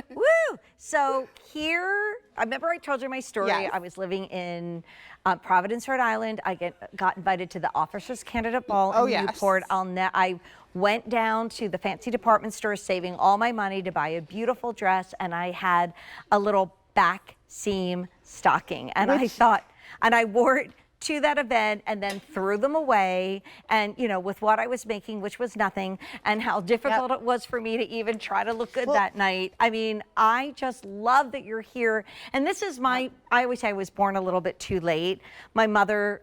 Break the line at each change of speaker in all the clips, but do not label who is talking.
Woo! So here, I remember I told you my story.
Yes.
I was living in Providence, Rhode Island. I got invited to the Officers Candidate Ball in Newport. I went down to the fancy department store, saving all my money to buy a beautiful dress, and I had a little back seam stocking. And I thought, and I wore it to that event and then threw them away. And, you know, with what I was making, which was nothing, and how difficult it was for me to even try to look good that night. I mean, I just love that you're here. And this is my, I always say I was born a little bit too late. My mother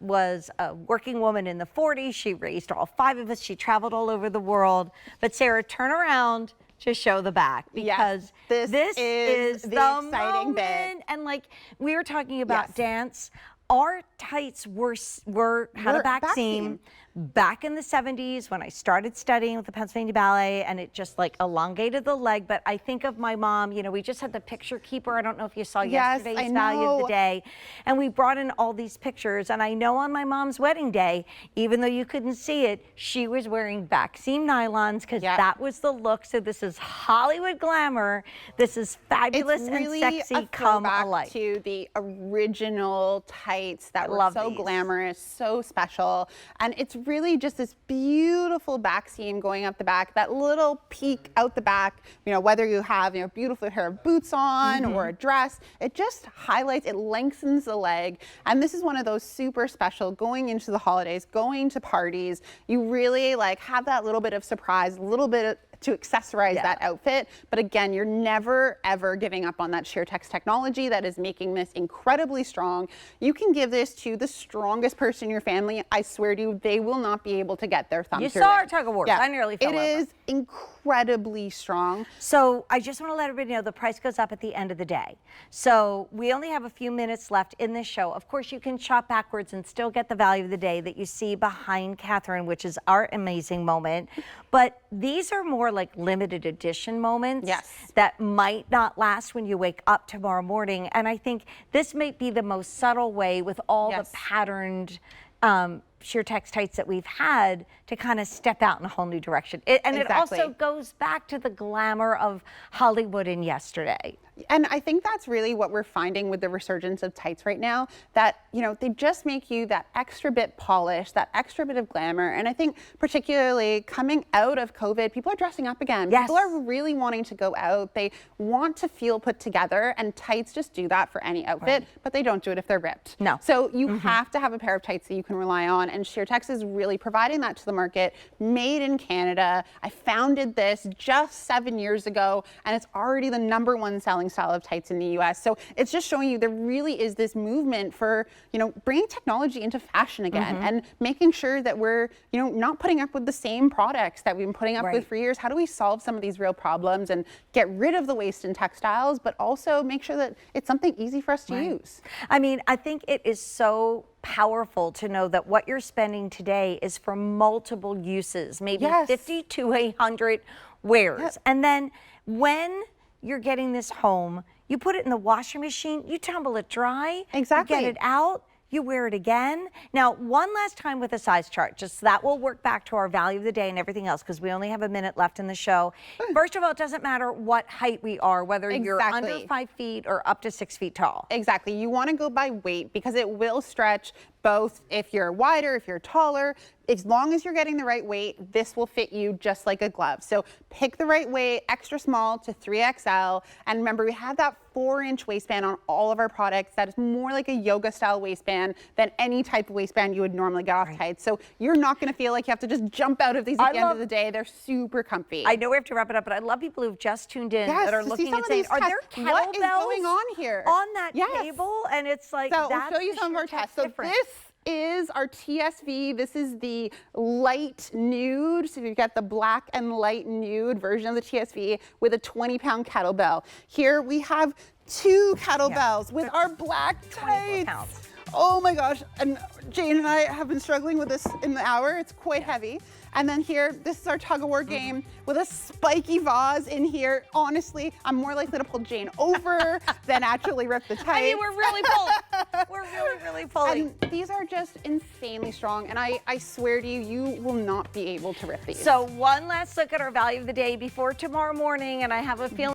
was a working woman in the 40s. She raised all 5 of us. She traveled all over the world. But Sarah, turn around to show the back, because this is the exciting bit. And like we were talking about dance, our tights had a back seam back in the 70s when I started studying with the Pennsylvania Ballet, and it just like elongated the leg. But I think of my mom, you know, we just had the picture keeper. I don't know if you saw yesterday's value of the day. And we brought in all these pictures. And I know on my mom's wedding day, even though you couldn't see it, she was wearing back seam nylons, because that was the look. So this is Hollywood glamour. This is fabulous and sexy come alive.
To the original tights that were so glamorous, so special. And it's really just this beautiful back seam going up the back, that little peak out the back, you know, whether you have, you know, beautiful pair of boots on or a dress, it just highlights, it lengthens the leg. And this is one of those super special going into the holidays, going to parties. You really like have that little bit of surprise, a little bit to accessorize that outfit. But again, you're never ever giving up on that Sheertex technology that is making this incredibly strong. You can give this to the strongest person in your family. I swear to you, they will not be able to get their thumb through it.
You saw our tug of war. I nearly fell over.
It is incredibly strong.
So I just want to let everybody know the price goes up at the end of the day. So we only have a few minutes left in this show. Of course, you can shop backwards and still get the value of the day that you see behind Catherine, which is our amazing moment. But these are more like limited edition moments that might not last when you wake up tomorrow morning. And I think this might be the most subtle way, with all the patterned Sheertex tights that we've had, to kind of step out in a whole new direction. It also goes back to the glamour of Hollywood and yesterday.
And I think that's really what we're finding with the resurgence of tights right now, that, you know, they just make you that extra bit polished, that extra bit of glamour. And I think particularly coming out of COVID, people are dressing up again. People are really wanting to go out. They want to feel put together, and tights just do that for any outfit, but they don't do it if they're ripped.
No.
So you have to have a pair of tights that you can rely on, and Sheertex is really providing that to the market. Made in Canada. I founded this just 7 years ago, and it's already the #1 selling style of tights in the US. So it's just showing you there really is this movement for, you know, bringing technology into fashion again, and making sure that we're, you know, not putting up with the same products that we've been putting up with for years. How do we solve some of these real problems and get rid of the waste in textiles, but also make sure that it's something easy for us to use?
I mean, I think it is so powerful to know that what you're spending today is for multiple uses, maybe 50 to 100 wears. And then when you're getting this home, you put it in the washing machine, you tumble it dry, you get it out, you wear it again. Now, one last time with a size chart, just that will work back to our value of the day and everything else, because we only have a minute left in the show. First of all, it doesn't matter what height we are, whether you're under 5 feet or up to 6 feet tall.
Exactly. You want to go by weight, because it will stretch both if you're wider, if you're taller. As long as you're getting the right weight, this will fit you just like a glove. So pick the right weight, extra small to 3XL. And remember, we have that 4-inch waistband on all of our products. That is more like a yoga style waistband than any type of waistband you would normally get off tights. So you're not going to feel like you have to just jump out of these at the end of the day. They're super comfy.
I know we have to wrap it up, but I love people who've just tuned in that are looking and saying, are there kettlebells
what is going on here
on that table? And it's like,
so we'll show you some of our tests. So this is our TSV. This is the light nude. So you get the black and light nude version of the TSV with a 20-pound kettlebell. Here we have 2 kettlebells with our black tights. Oh my gosh, and Jane and I have been struggling with this in the hour. It's quite heavy. And then here, this is our tug-of-war game with a spiky vase in here. Honestly, I'm more likely to pull Jane over than actually rip the tights.
I mean, we're really pulling. We're really pulling.
And these are just insanely strong. And I swear to you, you will not be able to rip these.
So one last look at our value of the day before tomorrow morning. And I have a feeling